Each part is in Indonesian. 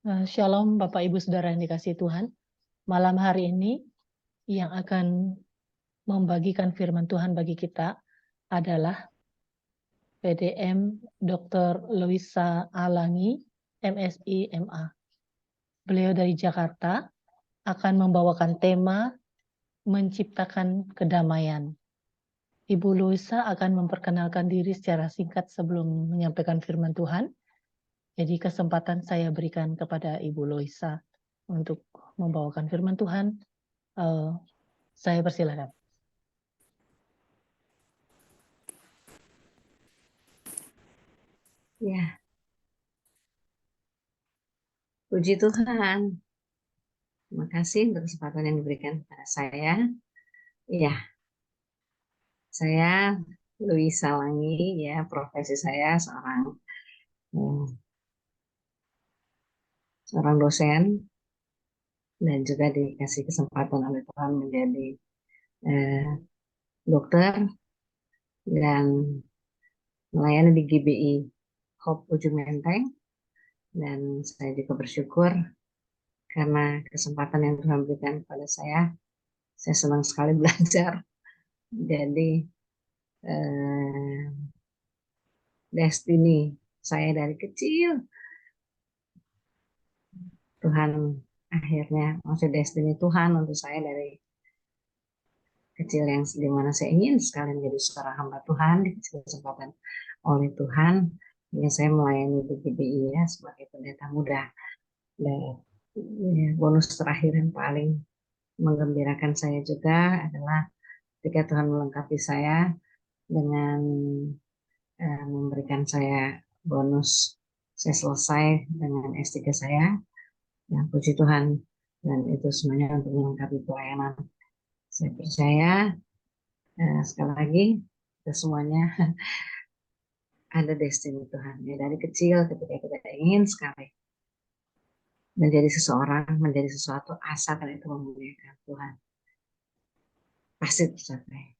Shalom Bapak Ibu Saudara yang dikasihi Tuhan. Malam hari ini yang akan membagikan firman Tuhan bagi kita adalah PDM Dr. Luisa Alangi, MSI MA. Beliau dari Jakarta akan membawakan tema menciptakan kedamaian. Ibu Luisa akan memperkenalkan diri secara singkat sebelum menyampaikan firman Tuhan. Jadi kesempatan saya berikan kepada Ibu Luisa untuk membawakan firman Tuhan. Saya persilakan. Ya, puji Tuhan. Terima kasih untuk kesempatan yang diberikan kepada saya. Iya, saya Luisa Langi, ya, profesi saya seorang dosen, dan juga dikasih kesempatan oleh Tuhan menjadi dokter dan melayani di GBI Hope Ujung Menteng. Dan saya juga bersyukur karena kesempatan yang Tuhan berikan kepada saya senang sekali belajar. Jadi destiny saya dari kecil, Tuhan akhirnya, maksud destiny Tuhan untuk saya dari kecil yang dimana saya ingin sekali menjadi seorang hamba Tuhan, dikasih kesempatan oleh Tuhan, hingga saya melayani di GBI ya sebagai pendeta muda. Dan ya, bonus terakhir yang paling menggembirakan saya juga adalah ketika Tuhan melengkapi saya dengan memberikan saya bonus, saya selesai dengan S3 saya. Ya, puji Tuhan, dan itu semuanya untuk melengkapi pelayanan. Saya percaya sekali lagi kita semuanya ada destiny Tuhan. Ya, dari kecil ketika kita ingin sekali menjadi seseorang, menjadi sesuatu, asalkan itu memuliakan Tuhan, pasti tercapai.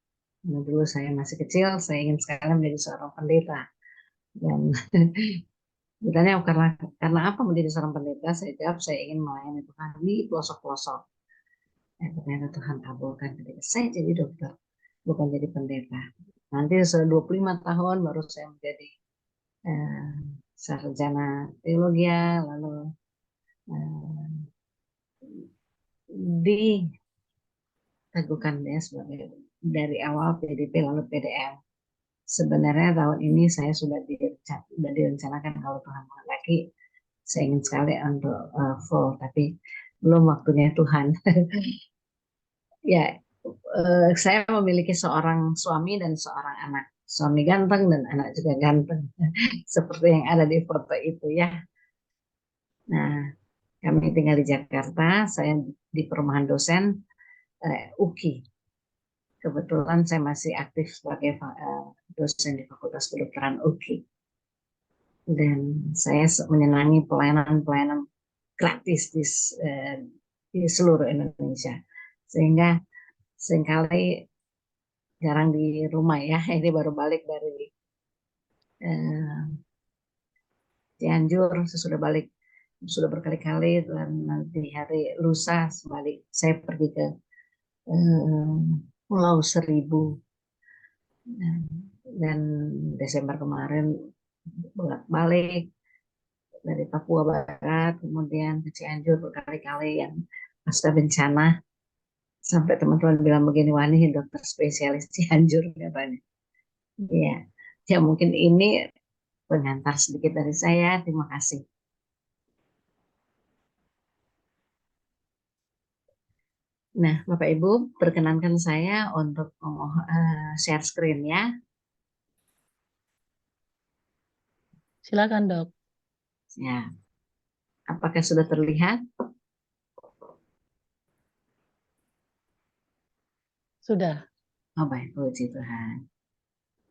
Nah, dulu saya masih kecil, saya ingin sekali menjadi seorang pendeta. Dan ditanya karena apa menjadi seorang pendeta, saya jawab saya ingin melayani Tuhan di pelosok-pelosok. Ternyata Tuhan kabulkan ketika saya jadi dokter, bukan jadi pendeta. Nanti setelah 25 tahun baru saya menjadi sarjana teologi, lalu diteguhkan ya sebagai dari awal PDP lalu PDM. Sebenarnya tahun ini saya sudah direncanakan kalau Tuhan menghendaki, saya ingin sekali untuk full, tapi belum waktunya Tuhan. Ya, saya memiliki seorang suami dan seorang anak. Suami ganteng dan anak juga ganteng, seperti yang ada di foto itu ya. Nah, kami tinggal di Jakarta, saya di perumahan dosen UKI. Kebetulan saya masih aktif sebagai dosen di Fakultas Kedokteran UKI. Dan saya menyenangi pelayanan-pelayanan gratis di seluruh Indonesia. Sehingga seringkali jarang di rumah ya. Ini baru balik dari Cianjur, sesudah balik sudah berkali-kali, dan nanti hari lusa sebalik saya pergi ke Pulau Seribu, dan Desember kemarin bolak-balik dari Papua Barat kemudian ke Cianjur berkali-kali yang pasca bencana, sampai teman-teman bilang begini, wah ini dokter spesialis Cianjur katanya. Ya, ya mungkin ini pengantar sedikit dari saya. Terima kasih. Nah, Bapak Ibu, perkenankan saya untuk share screen ya. Silakan, Dok. Ya, apakah sudah terlihat? Sudah. Oh baik, puji Tuhan.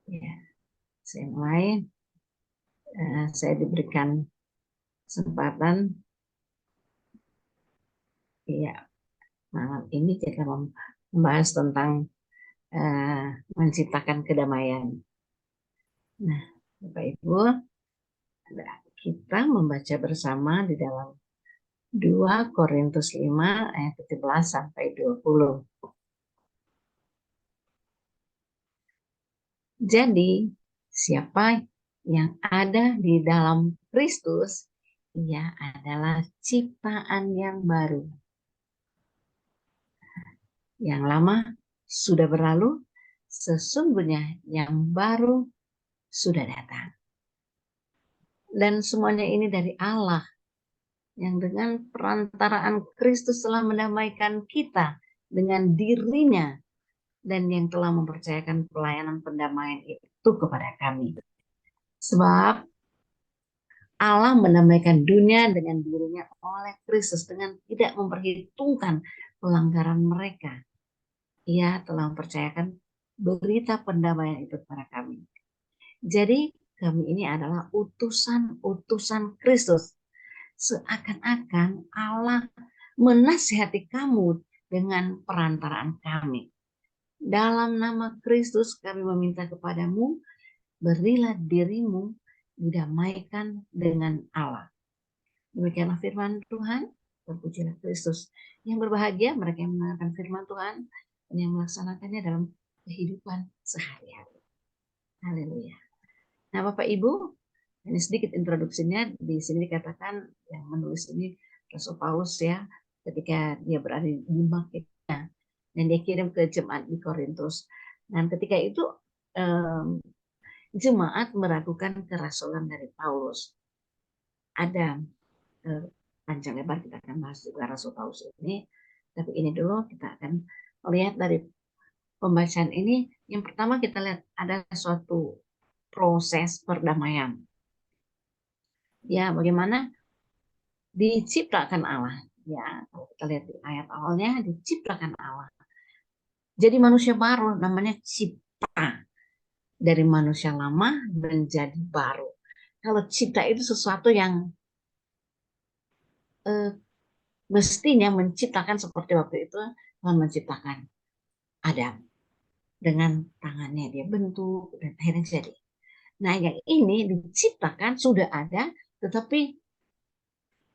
Ya, saya mulai. Saya diberikan kesempatan. Ya, malam ini kita membahas tentang menciptakan kedamaian. Nah, Bapak Ibu, kita membaca bersama di dalam 2 Korintus 5 ayat 17 sampai 20. Jadi, siapa yang ada di dalam Kristus, ia adalah ciptaan yang baru. Yang lama sudah berlalu, sesungguhnya yang baru sudah datang. Dan semuanya ini dari Allah, yang dengan perantaraan Kristus telah mendamaikan kita dengan dirinya, dan yang telah mempercayakan pelayanan pendamaian itu kepada kami. Sebab Allah mendamaikan dunia dengan dirinya oleh Kristus dengan tidak memperhitungkan pelanggaran mereka. Ia telah mempercayakan berita pendamaian itu kepada kami. Jadi kami ini adalah utusan-utusan Kristus. Seakan-akan Allah menasihati kamu dengan perantaraan kami. Dalam nama Kristus kami meminta kepadamu, berilah dirimu didamaikan dengan Allah. Demikianlah firman Tuhan. Terpujilah Kristus. Yang berbahagia mereka yang mendengarkan firman Tuhan dan yang melaksanakannya dalam kehidupan sehari-hari. Haleluya. Nah, Bapak Ibu, ini sedikit introduksinya. Di sini dikatakan yang menulis ini Rasul Paulus ya, ketika dia berada di Makedonia dan dia kirim ke jemaat di Korintus. Dan ketika itu jemaat meragukan kerasulan dari Paulus. Ada panjang lebar kita akan bahas juga Rasul Paulus ini, tapi ini dulu kita akan melihat dari pembacaan ini. Yang pertama kita lihat ada suatu proses perdamaian. Ya, bagaimana diciptakan Allah. Ya, kalau kita lihat di ayat awalnya, diciptakan Allah. Jadi manusia baru, namanya cipta. Dari manusia lama menjadi baru. Kalau cipta itu sesuatu yang mestinya menciptakan, seperti waktu itu Tuhan menciptakan Adam. Dengan tangannya dia bentuk dan akhirnya jadi. Nah, yang ini diciptakan sudah ada, tetapi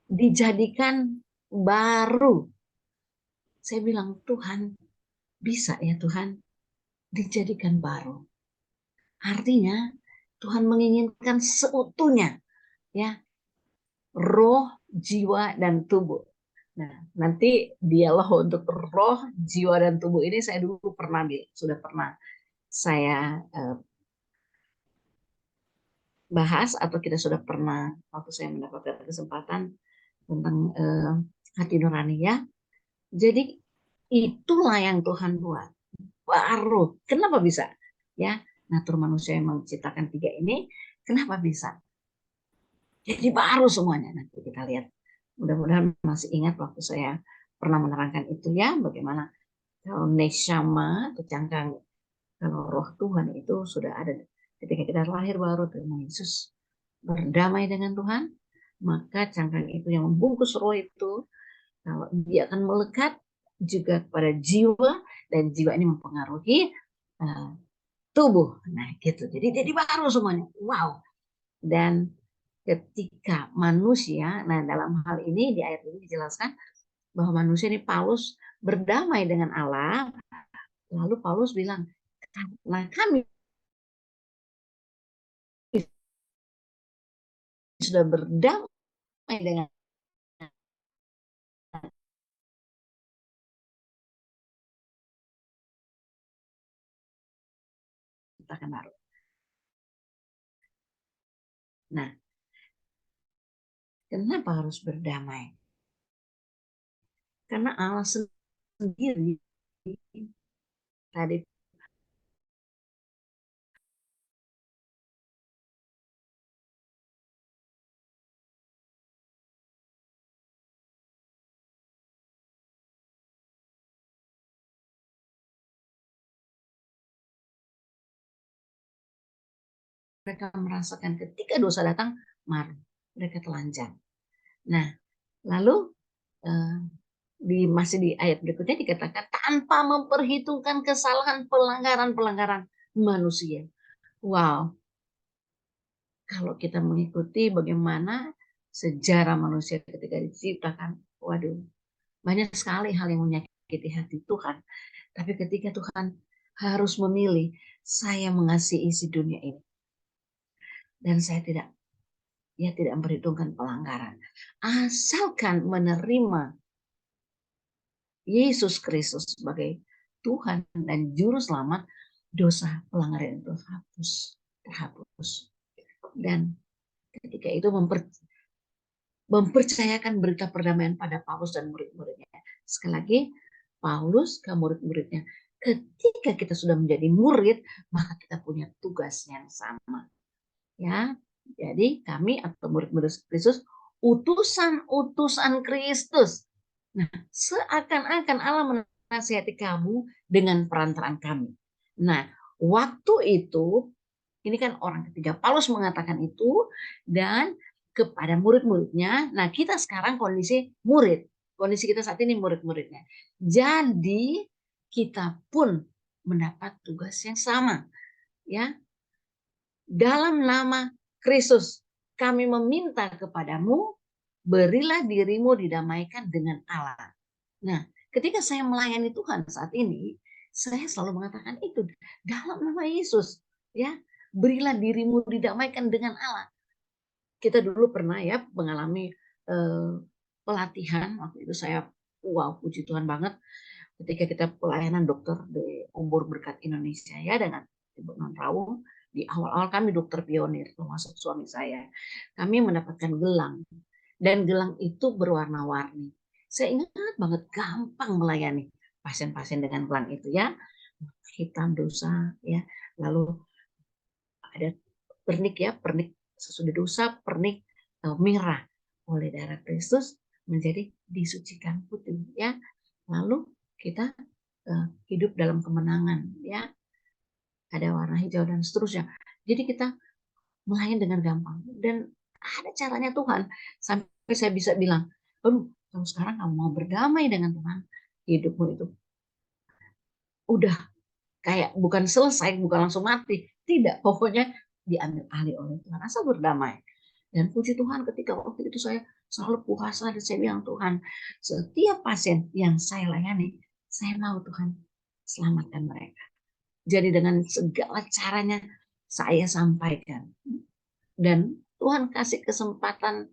dijadikan baru. Saya bilang, Tuhan, bisa ya Tuhan dijadikan baru. Artinya Tuhan menginginkan seutuhnya, ya, roh, jiwa, dan tubuh. Nah, nanti dialog untuk roh, jiwa, dan tubuh ini saya dulu sudah pernah saya bahas, atau kita sudah pernah waktu saya mendapatkan kesempatan tentang hati nurani ya. Jadi itulah yang Tuhan buat baru. Kenapa bisa? Ya, natur manusia yang menciptakan 3 ini, kenapa bisa? Jadi baru semuanya. Nanti kita lihat. Mudah-mudahan masih ingat waktu saya pernah menerangkan itu ya, bagaimana kalau neshama atau cangkang, kalau roh Tuhan itu sudah ada ketika kita lahir baru terima Yesus, berdamai dengan Tuhan, maka cangkang itu yang membungkus roh itu, kalau dia akan melekat juga kepada jiwa, dan jiwa ini mempengaruhi tubuh. Nah, gitu. Jadi baru semuanya. Wow. Dan ketika manusia, nah dalam hal ini di ayat ini dijelaskan bahwa manusia ini Paulus berdamai dengan Allah. Lalu Paulus bilang, nah kami sudah berdamai dengan ciptakan baru. Nah, kenapa harus berdamai? Karena Allah sendiri tadi mereka merasakan ketika dosa datang, marah, mereka telanjang. Nah, lalu masih di ayat berikutnya dikatakan tanpa memperhitungkan kesalahan pelanggaran manusia. Wow, kalau kita mengikuti bagaimana sejarah manusia ketika diciptakan, waduh, banyak sekali hal yang menyakiti hati Tuhan. Tapi ketika Tuhan harus memilih, saya mengasihi isi dunia ini, dan saya tidak memperhitungkan pelanggaran. Asalkan menerima Yesus Kristus sebagai Tuhan dan Juru Selamat, dosa pelanggaran itu terhapus. Dan ketika itu mempercayakan berita perdamaian pada Paulus dan murid-muridnya. Sekali lagi, Paulus ke murid-muridnya, ketika kita sudah menjadi murid, maka kita punya tugas yang sama. Ya, jadi kami atau murid-murid Kristus, utusan-utusan Kristus. Nah, seakan-akan Allah menasihati kamu dengan perantaraan kami. Nah, waktu itu, ini kan orang ketiga, Paulus mengatakan itu, dan kepada murid-muridnya. Nah, kita sekarang kondisi murid. Kondisi kita saat ini murid-muridnya. Jadi, kita pun mendapat tugas yang sama. Ya, dalam nama Kristus, kami meminta kepadamu, berilah dirimu didamaikan dengan Allah. Nah, ketika saya melayani Tuhan saat ini, saya selalu mengatakan itu dalam nama Yesus, ya, berilah dirimu didamaikan dengan Allah. Kita dulu pernah ya mengalami pelatihan, waktu itu saya puji Tuhan banget ketika kita pelayanan dokter di Umur Berkat Indonesia ya dengan Ibu Non Raung. Di awal-awal kami dokter pionir, termasuk suami saya, kami mendapatkan gelang, dan gelang itu berwarna-warni. Saya ingat banget, gampang melayani pasien-pasien dengan gelang itu ya, hitam dosa ya, lalu ada pernik ya, pernik sesudah dosa, pernik merah oleh darah Kristus menjadi disucikan putih ya. Lalu kita hidup dalam kemenangan ya, ada warna hijau dan seterusnya. Jadi kita melayani dengan gampang, dan ada caranya Tuhan sampai saya bisa bilang, kalau sekarang kamu mau berdamai dengan Tuhan, hidupmu itu udah kayak bukan selesai, bukan langsung mati, tidak, pokoknya diambil alih oleh Tuhan, asal berdamai. Dan puji Tuhan, ketika waktu itu saya selalu puasa dan saya bilang, Tuhan, setiap pasien yang saya layani, saya mau Tuhan selamatkan mereka. Jadi dengan segala caranya saya sampaikan, dan Tuhan kasih kesempatan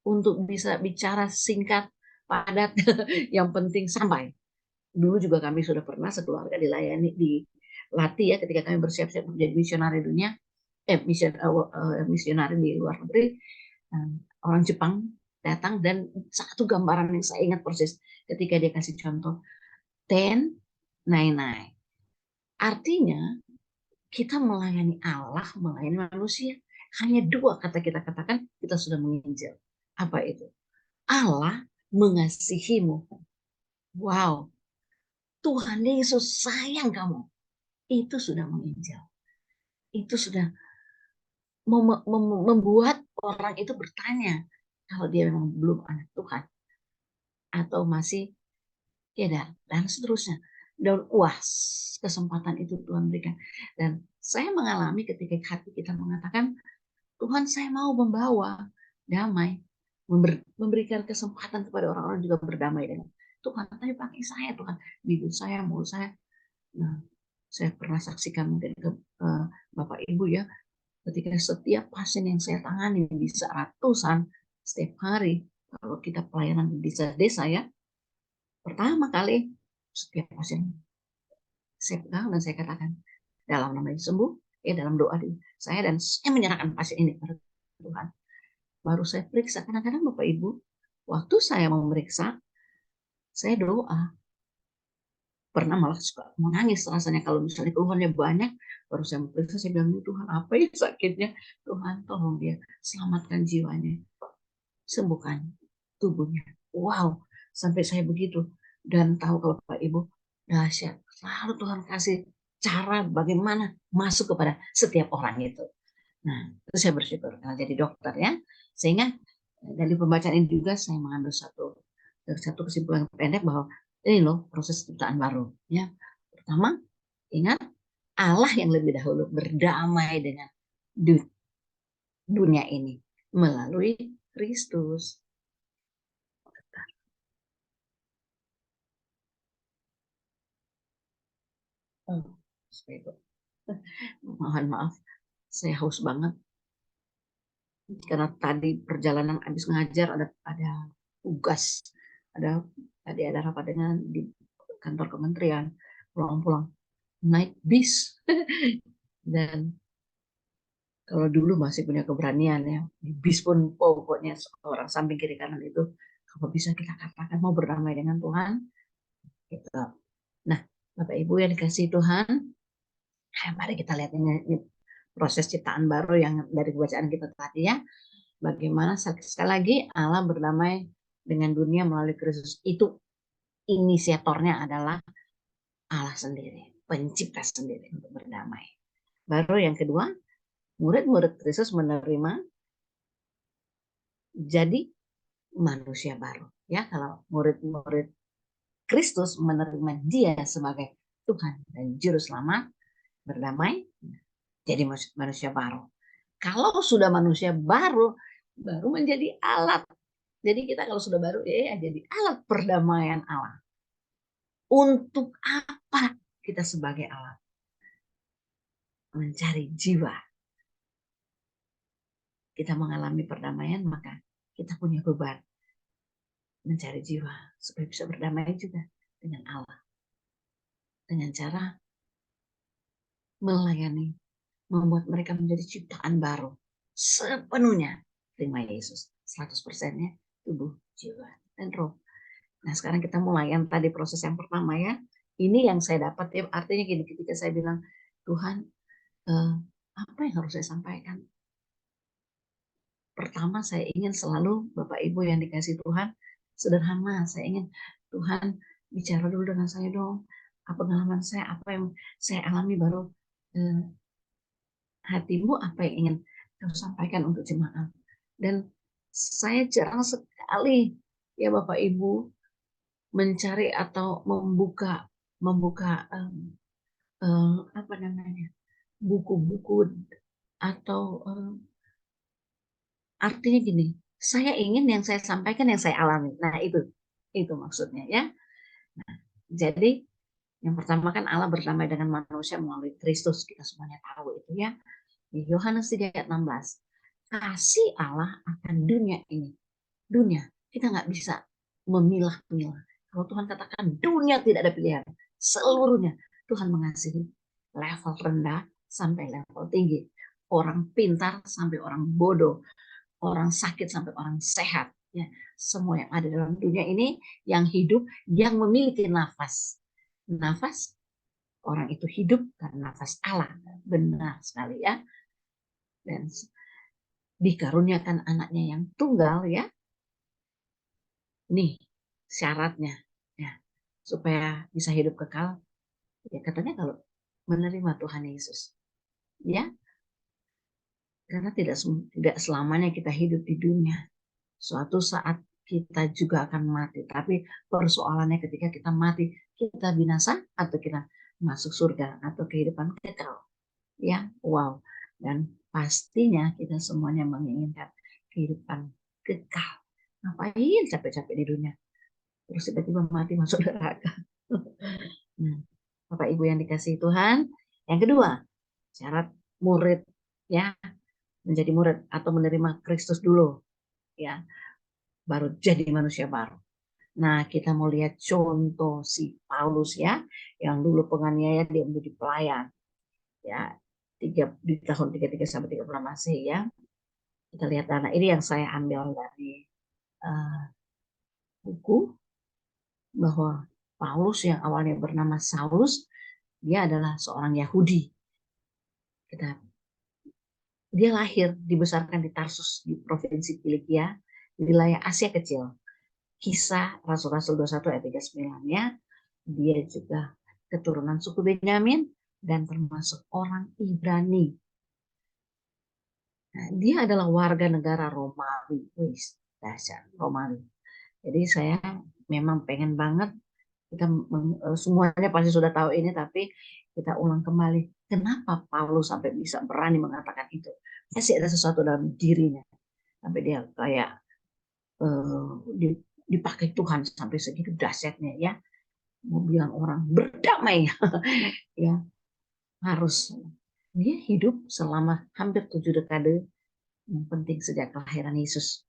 untuk bisa bicara singkat, padat, yang penting sampai. Dulu juga kami sudah pernah sekeluarga dilayani, dilatih ya, ketika kami bersiap-siap menjadi misionari dunia, misionari di luar negeri. Orang Jepang datang, dan satu gambaran yang saya ingat persis ketika dia kasih contoh 10, 9, 9. Artinya kita melayani Allah, melayani manusia, hanya dua kata kita katakan, kita sudah menginjil. Apa itu? Allah mengasihimu. Wow, Tuhan Yesus sayang kamu. Itu sudah menginjil. Itu sudah membuat orang itu bertanya kalau dia memang belum anak Tuhan atau masih tidak, dan seterusnya. Dan kesempatan itu Tuhan berikan. Dan saya mengalami ketika hati kita mengatakan, Tuhan, saya mau membawa damai, memberikan kesempatan kepada orang-orang juga berdamai dengan Tuhan. Tapi pakai saya, Tuhan, bibir saya, mulut saya. Nah, saya pernah saksikan mungkin ke Bapak Ibu ya, ketika setiap pasien yang saya tangani bisa ratusan setiap hari, kalau kita pelayanan di desa-desa ya, pertama kali setiap pasien saya pegang dan saya katakan, dalam nama Yesus sembuh, ya dalam doa saya, dan saya menyerahkan pasien ini kepada Tuhan. Baru saya periksa, kadang-kadang Bapak Ibu, waktu saya memeriksa, saya doa. Pernah malah suka menangis rasanya kalau misalnya keluhannya banyak, baru saya memeriksa, saya bilang, Tuhan, apa ya sakitnya? Tuhan, tolong dia, selamatkan jiwanya, sembuhkan tubuhnya. Wow, sampai saya begitu. Dan tahu kalau Bapak Ibu, dahsyat, selalu Tuhan kasih cara bagaimana masuk kepada setiap orang itu. Nah, itu saya bersyukur karena jadi dokter ya. Sehingga dari pembacaan ini juga saya mengambil satu kesimpulan pendek bahwa ini loh proses ciptaan baru ya. Pertama, ingat Allah yang lebih dahulu berdamai dengan dunia ini melalui Kristus. Oh, mohon maaf, saya haus banget karena tadi perjalanan habis ngajar ada tugas, tadi ada rapat dengan di kantor kementerian, pulang-pulang naik bis dan kalau dulu masih punya keberanian ya, di bis pun pokoknya orang samping kiri kanan itu kalau bisa kita katakan mau berdamai dengan Tuhan gitu. Nah, Bapak Ibu yang dikasihi Tuhan, mari kita lihat ini proses ciptaan baru yang dari bacaan kita tadi ya. Bagaimana sekali lagi Allah berdamai dengan dunia melalui Kristus. Itu inisiatornya adalah Allah sendiri, pencipta sendiri untuk berdamai. Baru yang kedua, murid-murid Kristus menerima jadi manusia baru. Ya, kalau murid-murid Kristus menerima Dia sebagai Tuhan dan Juru Selamat, berdamai, jadi manusia baru. Kalau sudah manusia baru menjadi alat. Jadi kita kalau sudah baru ya jadi alat perdamaian Allah. Untuk apa kita sebagai alat? Mencari jiwa. Kita mengalami perdamaian, maka kita punya beban mencari jiwa supaya bisa berdamai juga dengan Allah. Dengan cara melayani, membuat mereka menjadi ciptaan baru. Sepenuhnya terima Yesus. 100%-nya tubuh, jiwa, dan roh. Nah sekarang kita mulai yang tadi proses yang pertama ya. Ini yang saya dapat ya, artinya gini, ketika saya bilang, Tuhan apa yang harus saya sampaikan? Pertama saya ingin selalu Bapak Ibu yang dikasih Tuhan, sederhana, saya ingin Tuhan bicara dulu dengan saya dong. Apa pengalaman saya, apa yang saya alami, baru hatimu apa yang ingin kau sampaikan untuk jemaat. Dan saya jarang sekali ya Bapak Ibu mencari atau membuka apa namanya, buku-buku atau artinya gini, saya ingin yang saya sampaikan yang saya alami. Nah itu maksudnya ya. Nah, jadi yang pertama kan Allah berdamai dengan manusia melalui Kristus, kita semuanya tahu itu ya. Di Yohanes 3 ayat 16, kasih Allah akan dunia ini. Dunia, kita nggak bisa memilah-milah. Kalau Tuhan katakan dunia tidak ada pilihan, seluruhnya Tuhan mengasihi level rendah sampai level tinggi. Orang pintar sampai orang bodoh, orang sakit sampai orang sehat. Ya, semua yang ada dalam dunia ini, yang hidup, yang memiliki nafas. Nafas, orang itu hidup karena nafas Allah. Benar sekali ya. Dan dikaruniakan anaknya yang tunggal ya. Nih syaratnya ya, supaya bisa hidup kekal ya, katanya kalau menerima Tuhan Yesus ya, karena tidak selamanya kita hidup di dunia, suatu saat kita juga akan mati. Tapi persoalannya ketika kita mati, kita binasa atau kita masuk surga atau kehidupan kekal ya. Wow. Dan pastinya kita semuanya menginginkan kehidupan kekal. Ngapain capek-capek di dunia terus tiba-tiba mati masuk neraka. Nah, Bapak Ibu yang dikasihi Tuhan, yang kedua, syarat murid ya, menjadi murid atau menerima Kristus dulu ya, baru jadi manusia baru. Nah, kita mau lihat contoh si Paulus ya, yang dulu penganiaya dia menjadi pelayan ya, di tahun 33 sampai 36 Masehi ya. Kita lihat dana ini yang saya ambil dari buku, bahwa Paulus yang awalnya bernama Saulus, dia adalah seorang Yahudi. Dia lahir, dibesarkan di Tarsus, di provinsi Kilikia, di wilayah Asia Kecil. Kisah Rasul-Rasul 21 ayat 39-nya, dia juga keturunan suku Benyamin dan termasuk orang Ibrani. Nah, dia adalah warga negara Romawi. Dasar Romawi. Jadi saya memang pengen banget, kita semuanya pasti sudah tahu ini, tapi kita ulang kembali. Kenapa Paulus sampai bisa berani mengatakan itu? Pasti ada sesuatu dalam dirinya. Sampai dia kayak dipakai Tuhan sampai segitu dahsyatnya ya. Mau bilang orang berdamai ya, harus dia hidup selama hampir 7 dekade yang penting sejak kelahiran Yesus.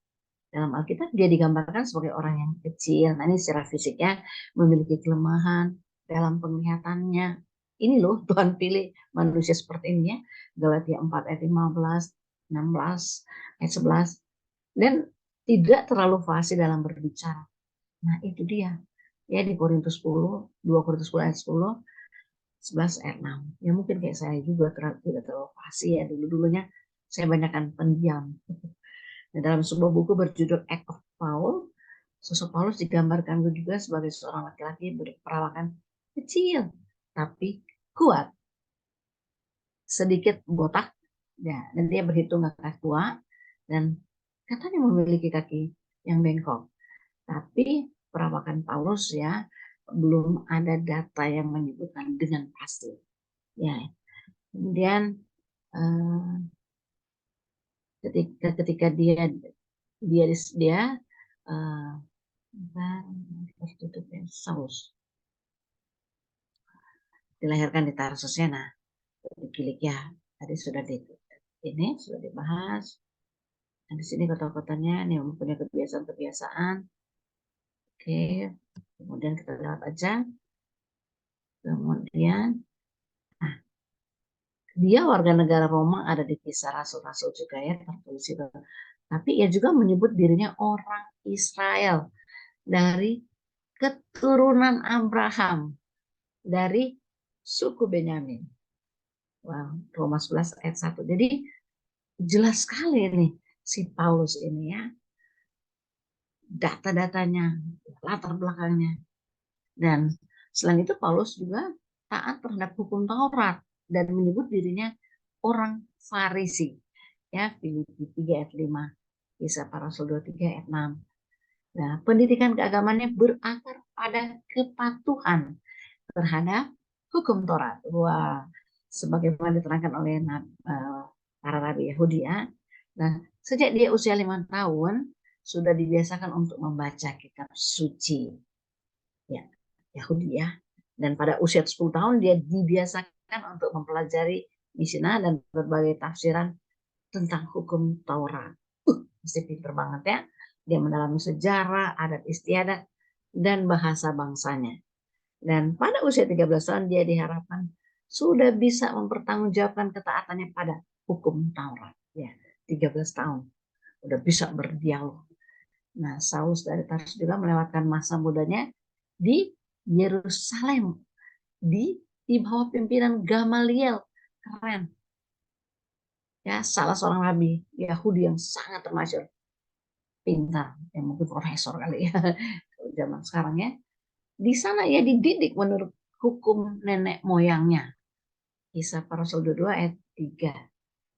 Dalam Alkitab dia digambarkan sebagai orang yang kecil. Nah, ini secara fisiknya memiliki kelemahan dalam penglihatannya. Ini loh Tuhan pilih manusia seperti ini ya. Galatia 4 ayat 15, 16, ayat 11. Dan tidak terlalu fasih dalam berbicara. Nah, itu dia. Ya di Korintus 10, 2 Korintus 10 ayat 10, 11 ayat 6. Ya mungkin kayak saya juga tidak terlalu fasih ya dulu-dulunya. Saya banyakkan pendiam. Nah, dalam sebuah buku berjudul Act of Paul, sosok Paulus digambarkan juga sebagai seorang laki-laki berperawakan kecil tapi kuat, sedikit botak, ya, dan dia berhitung kakak tua dan katanya memiliki kaki yang bengkok. Tapi perawakan Paulus ya belum ada data yang menyebutkan dengan pasti. Ya, kemudian ketika dia Saulus dilahirkan di Tarsus ya, nah dikilik ya tadi sudah dibahas. Nah, di sini kota-kotanya nih mempunyai kebiasaan-kebiasaan. Oke, kemudian kita lihat aja. Kemudian, nah, dia warga negara Roma, ada di Kisah Rasul-Rasul juga ya tertulis itu. Tapi ia juga menyebut dirinya orang Israel dari keturunan Abraham, dari suku Benyamin. Wow, Roma 11 ayat 1. Jadi jelas sekali nih si Paulus ini ya, data-datanya, latar belakangnya. Dan selain itu Paulus juga taat terhadap hukum Taurat dan menyebut dirinya orang Farisi. Ya, Filipi 3 ayat 5, Kisah Para Rasul 23 ayat 6. Nah, pendidikan keagamannya berakar pada kepatuhan terhadap hukum Taurat. Wah, sebagaimana diterangkan oleh para rabi Yahudi ya. Nah, sejak dia usia 5 tahun sudah dibiasakan untuk membaca kitab suci. Ya, Yahudi ya. Dan pada usia 10 tahun dia dibiasakan untuk mempelajari Mishnah dan berbagai tafsiran tentang hukum Taurat. Mesti pinter banget ya. Dia mendalami sejarah, adat istiadat, dan bahasa bangsanya. Dan pada usia 13 tahun dia diharapkan sudah bisa mempertanggungjawabkan ketaatannya pada hukum Taurat. Ya, 13 tahun. Udah bisa berdialog. Nah, Saulus dari Tarsus juga melewatkan masa mudanya di Yerusalem. Di bawah pimpinan Gamaliel. Keren. Ya, salah seorang rabi Yahudi yang sangat termasyhur. Pintar. Ya, mungkin profesor kali ya. Zaman sekarang ya. Di sana ia dididik menurut hukum nenek moyangnya. Kisah Para Rasul 22 ayat 3.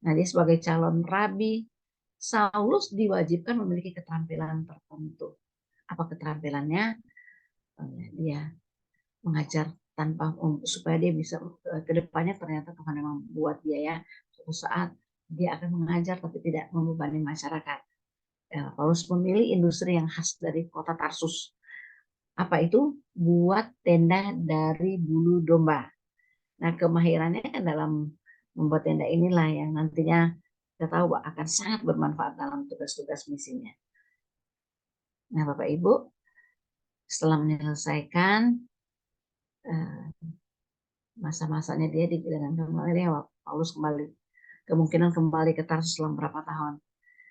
Nah, dia sebagai calon rabi, Saulus diwajibkan memiliki keterampilan tertentu. Apa keterampilannya? Dia mengajar tanpa supaya dia bisa ke depannya, ternyata Tuhan memang buat dia ya suatu saat dia akan mengajar tapi tidak membebani masyarakat. Paulus memilih industri yang khas dari kota Tarsus. Apa itu? Buat tenda dari bulu domba. Nah, kemahirannya dalam membuat tenda inilah yang nantinya kita tahu akan sangat bermanfaat dalam tugas-tugas misinya. Nah, Bapak Ibu, setelah menyelesaikan masa-masanya dia di dengan Gamaliel, Paulus kemungkinan kembali ke Tarsus selama berapa tahun.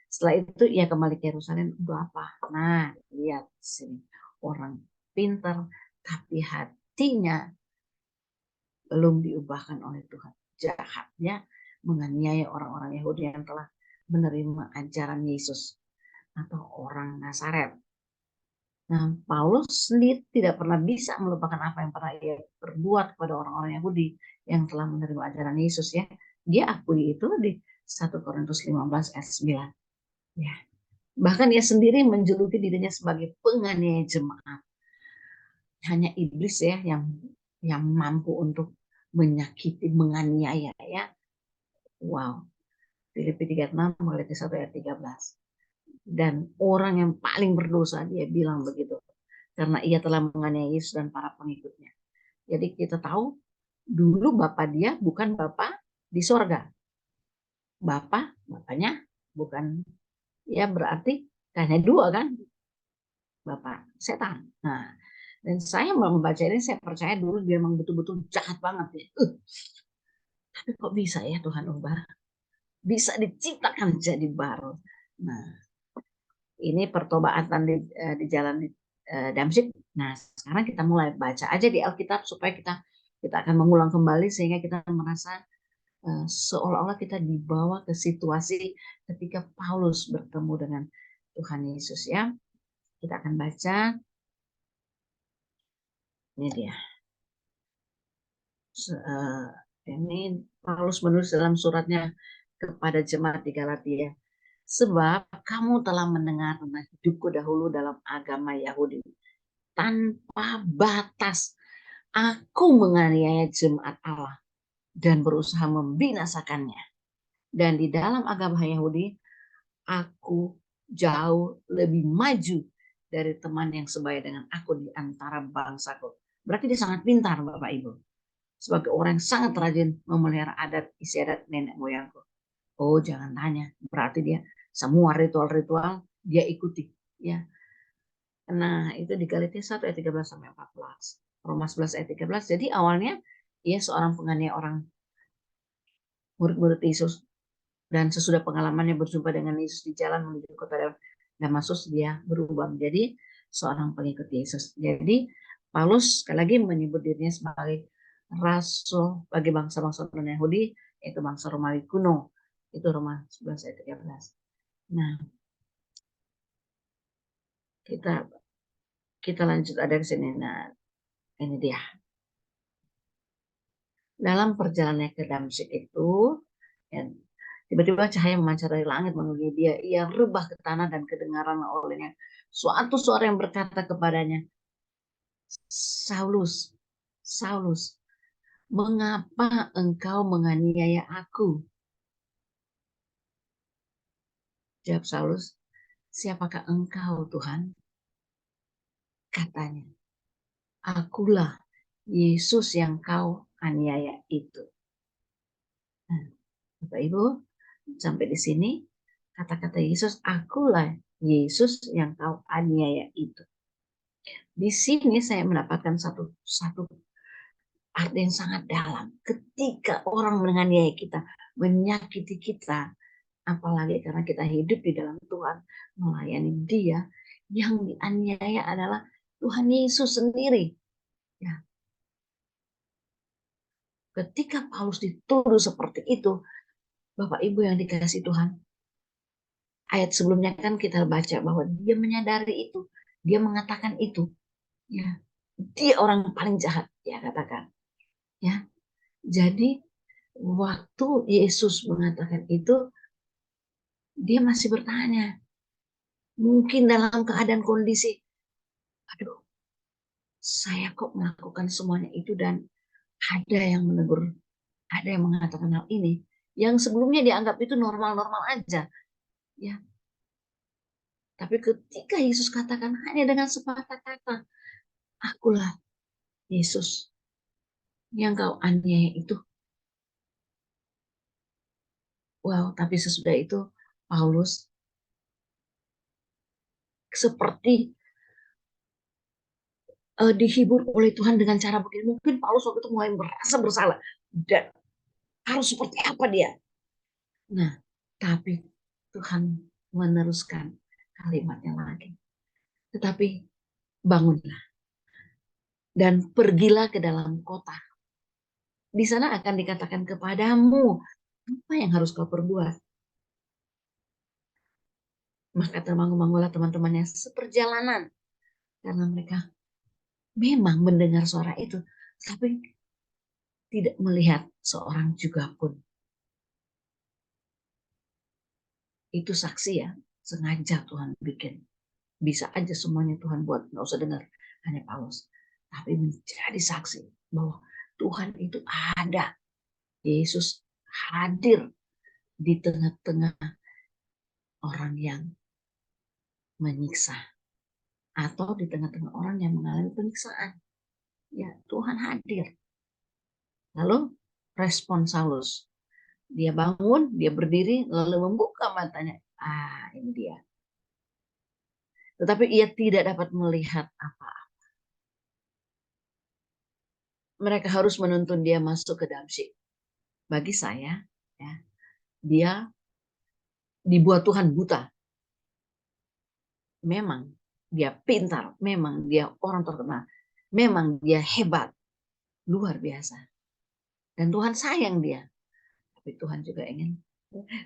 Setelah itu ia kembali ke Yerusalem untuk apa? Nah, lihat sini, orang pintar tapi hatinya belum diubahkan oleh Tuhan. Jahatnya menganiaya orang-orang Yahudi yang telah menerima ajaran Yesus atau orang Nazaret. Nah, Paulus sendiri tidak pernah bisa melupakan apa yang pernah ia perbuat kepada orang-orang Yahudi yang telah menerima ajaran Yesus ya. Dia akui itu di 1 Korintus 15 ayat 9. Ya. Bahkan ia sendiri menjuluki dirinya sebagai penganiaya jemaat. Hanya iblis ya yang mampu untuk menyakiti, menganiaya ya. Wow. Filipi 36 ayat 1 ayat 13. dan orang yang paling berdosa, dia bilang begitu. Karena ia telah menganiaya Yesus dan para pengikutnya. Jadi kita tahu dulu Bapak dia bukan Bapak di sorga. Bapaknya bukan, ya berarti hanya dua kan, Bapak setan. Nah, dan saya membaca ini, saya percaya dulu dia memang betul-betul jahat banget ya. Tapi kok bisa ya Tuhan ubah? Bisa diciptakan jadi baru. Nah, ini pertobatan di jalan Damsyik. Nah, sekarang kita mulai baca aja di Alkitab supaya kita akan mengulang kembali sehingga kita merasa seolah-olah kita dibawa ke situasi ketika Paulus bertemu dengan Tuhan Yesus ya. Kita akan baca. Ini dia. Ini Paulus menulis dalam suratnya kepada jemaat di Galatia. Sebab kamu telah mendengar tentang hidupku dahulu dalam agama Yahudi. Tanpa batas aku menganiaya jemaat Allah dan berusaha membinasakannya. Dan di dalam agama Yahudi, aku jauh lebih maju dari teman yang sebaya dengan aku di antara bangsaku. Berarti dia sangat pintar, Bapak Ibu. Sebagai orang yang sangat rajin memelihara adat istiadat nenek moyangku. Oh, jangan tanya. Berarti dia semua ritual-ritual dia ikuti. Ya. Nah, itu di Galatia 1 ayat 13 sampai 14. Roma 11 ayat 13. Jadi awalnya ia seorang penganiaya orang, murid-murid Yesus, dan sesudah pengalamannya berjumpa dengan Yesus di jalan menuju kota Damaskus, dia berubah menjadi seorang pengikut Yesus. Jadi Paulus sekali lagi menyebut dirinya sebagai rasul bagi bangsa-bangsa non-Yahudi, yaitu bangsa Romawi kuno. Itu Roma 11 ayat 13. Nah, kita lanjut ada di sini. Nah, ini dia. Dalam perjalanannya ke Damsyik itu, ya, tiba-tiba cahaya memancar dari langit memenuhi dia. Ia rebah ke tanah dan kedengaran olehnya suatu suara yang berkata kepadanya, Saulus, Saulus, mengapa engkau menganiaya aku? Jawab Saulus, siapakah engkau Tuhan? Katanya, akulah Yesus yang kau aniaya itu. Nah, Bapak Ibu, sampai di sini kata-kata Yesus, akulah Yesus yang kau aniaya itu. Di sini saya mendapatkan satu arti yang sangat dalam. Ketika orang menganiaya kita, menyakiti kita, apalagi karena kita hidup di dalam Tuhan, melayani Dia, yang dianiaya adalah Tuhan Yesus sendiri. Ya. Ketika Paulus dituduh seperti itu, Bapak Ibu yang dikasihi Tuhan, ayat sebelumnya kan kita baca bahwa dia menyadari itu, dia mengatakan itu, ya, dia orang paling jahat, ya katakan, ya. Jadi waktu Yesus mengatakan itu, dia masih bertanya, mungkin dalam keadaan kondisi, aduh, saya kok melakukan semuanya itu dan ada yang menegur, ada yang mengatakan hal ini, yang sebelumnya dianggap itu normal-normal aja, ya. Tapi ketika Yesus katakan hanya dengan sepatah kata, akulah Yesus yang kau aniaya itu. Wow, tapi sesudah itu Paulus seperti dihibur oleh Tuhan dengan cara begini. Mungkin Paulus waktu itu mulai merasa bersalah. Dan harus seperti apa dia? Nah, tapi Tuhan meneruskan kalimatnya lagi. Tetapi bangunlah dan pergilah ke dalam kota. Di sana akan dikatakan kepadamu apa yang harus kau perbuat. Maka termangu-mangulah teman-temannya seperjalanan. Karena mereka memang mendengar suara itu. Tapi tidak melihat seorang juga pun. Itu saksi ya. Sengaja Tuhan bikin. Bisa aja semuanya Tuhan buat. Nggak usah dengar. Hanya Paulus. Tapi menjadi saksi bahwa Tuhan itu ada. Yesus hadir di tengah-tengah orang yang menyiksa atau di tengah-tengah orang yang mengalami penyiksaan. Ya, Tuhan hadir. Lalu respon Saulus, dia bangun, dia berdiri, lalu membuka matanya. Ini dia. Tetapi ia tidak dapat melihat apa. Mereka harus menuntun dia masuk ke Damsyik. Bagi saya, ya, dia dibuat Tuhan buta. Memang dia pintar, memang dia orang terkenal, memang dia hebat, luar biasa. Dan Tuhan sayang dia. Tapi Tuhan juga ingin,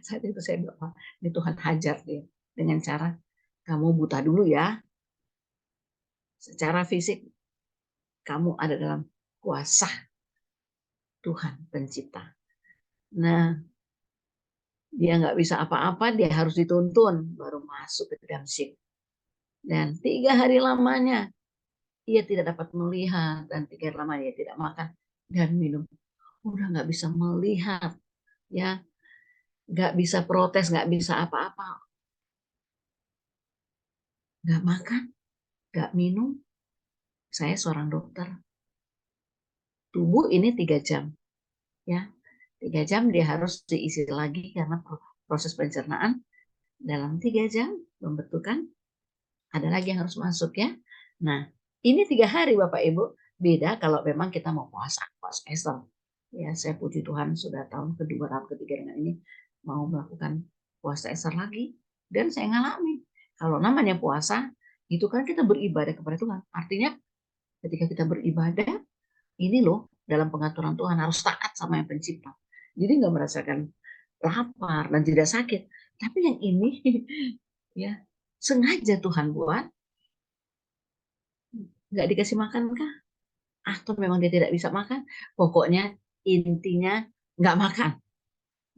saat itu saya bilang, ini Tuhan hajar dia dengan cara, kamu buta dulu ya. Secara fisik, kamu ada dalam kuasa Tuhan pencipta. Nah, dia nggak bisa apa-apa, dia harus dituntun baru masuk ke Damsyik. Dan 3 hari lamanya ia tidak dapat melihat, dan 3 hari lamanya ia tidak makan dan minum. Udah nggak bisa melihat, ya, nggak bisa protes, nggak bisa apa-apa, nggak makan, nggak minum. Saya seorang dokter, tubuh ini 3 jam, ya, 3 jam dia harus diisi lagi karena proses pencernaan. Dalam 3 jam membutuhkan ada lagi yang harus masuk, ya. Nah, ini 3 hari Bapak Ibu. Beda kalau memang kita mau puasa Ester. Ya, saya puji Tuhan sudah tahun kedua, tahun ketiga dengan ini mau melakukan puasa Ester lagi. Dan saya ngalami, kalau namanya puasa, itu kan kita beribadah kepada Tuhan. Artinya ketika kita beribadah, ini loh dalam pengaturan Tuhan harus taat sama yang pencipta. Jadi nggak merasakan lapar dan tidak sakit. Tapi yang ini ya sengaja Tuhan buat, nggak dikasih makan kah? Atau memang dia tidak bisa makan? Pokoknya intinya nggak makan.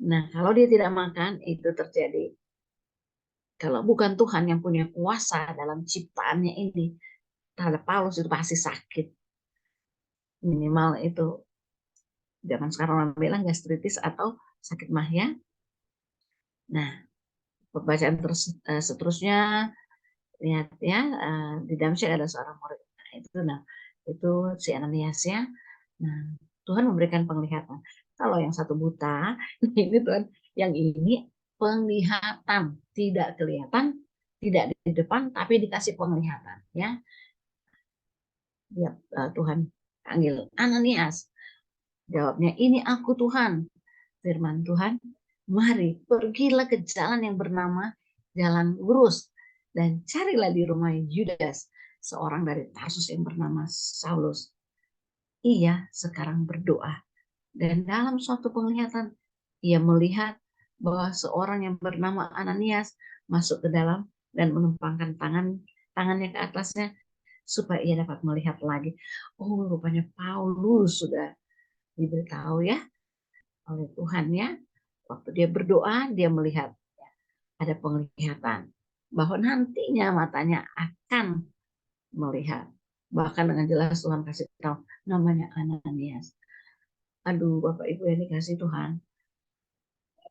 Nah, kalau dia tidak makan, itu terjadi. Kalau bukan Tuhan yang punya kuasa dalam ciptaannya ini, terhadap Paulus itu pasti sakit. Minimal itu, zaman sekarang orang bilang gastritis atau sakit mahya. Nah, pembacaan seterusnya, lihat ya, di Damsyik ada seorang murid. Itu si Ananias, ya. Nah, Tuhan memberikan penglihatan. Kalau yang satu buta, ini Tuhan, yang ini penglihatan, tidak kelihatan, tidak di depan, tapi dikasih penglihatan, ya. Dia, Tuhan panggil Ananias, jawabnya, ini aku Tuhan. Firman Tuhan, mari pergilah ke jalan yang bernama Jalan Lurus dan carilah di rumah Yudas, seorang dari Tarsus yang bernama Saulus. Ia sekarang berdoa. Dan dalam suatu penglihatan, ia melihat bahwa seorang yang bernama Ananias masuk ke dalam dan menumpangkan tangannya ke atasnya supaya ia dapat melihat lagi. Oh, rupanya Paulus sudah diberitahu, ya, oleh Tuhan, ya. Waktu dia berdoa, dia melihat, ya, ada penglihatan bahwa nantinya matanya akan melihat. Bahkan dengan jelas Tuhan kasih tahu namanya Ananias. Aduh, Bapak Ibu yang dikasih Tuhan,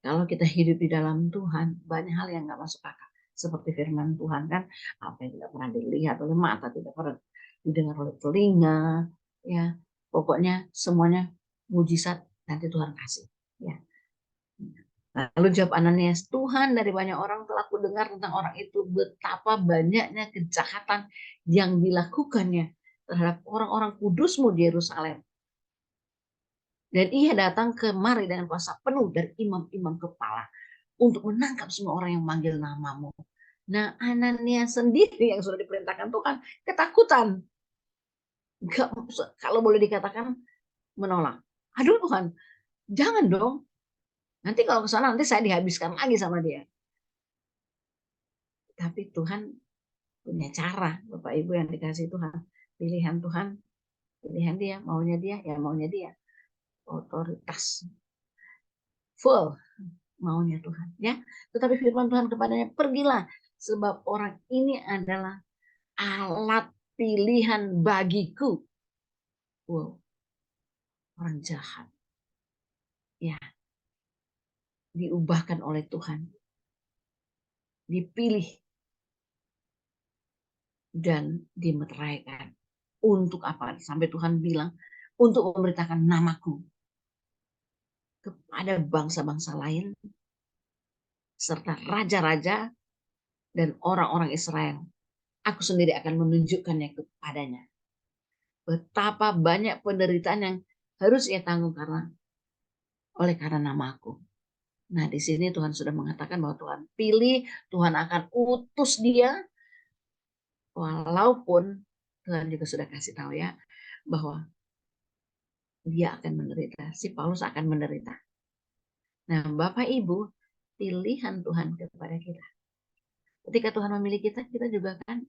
kalau kita hidup di dalam Tuhan, banyak hal yang nggak masuk akal. Seperti firman Tuhan, kan, apa yang tidak pernah dilihat oleh mata, tidak pernah didengar oleh telinga, ya. Pokoknya semuanya mujizat nanti Tuhan kasih, ya. Lalu jawab Ananias, Tuhan, dari banyak orang telah kudengar tentang orang itu, betapa banyaknya kejahatan yang dilakukannya terhadap orang-orang kudusmu di Yerusalem. Dan ia datang kemari dengan kuasa penuh dari imam-imam kepala untuk menangkap semua orang yang manggil namamu. Nah, Ananias sendiri yang sudah diperintahkan Tuhan ketakutan. Gak, kalau boleh dikatakan menolak. Aduh Tuhan, jangan dong. Nanti kalau ke sana nanti saya dihabiskan lagi sama dia. Tapi Tuhan punya cara, Bapak Ibu yang dikasih Tuhan. Pilihan Tuhan, pilihan dia, maunya dia, ya maunya dia. Otoritas full maunya Tuhan, ya. Tetapi firman Tuhan kepadanya, pergilah sebab orang ini adalah alat pilihan bagiku. Wow, orang jahat, ya, diubahkan oleh Tuhan, dipilih dan dimeteraikan. Untuk apa? Sampai Tuhan bilang, untuk memberitakan namaku kepada bangsa-bangsa lain, serta raja-raja dan orang-orang Israel. Aku sendiri akan menunjukkannya kepadanya. Betapa banyak penderitaan yang harus ia tanggung karena namaku. Nah, di sini Tuhan sudah mengatakan bahwa Tuhan pilih, Tuhan akan utus dia, walaupun Tuhan juga sudah kasih tahu ya, bahwa dia akan menderita, si Paulus akan menderita. Nah, Bapak Ibu, pilihan Tuhan kepada kita. Ketika Tuhan memilih kita, kita juga kan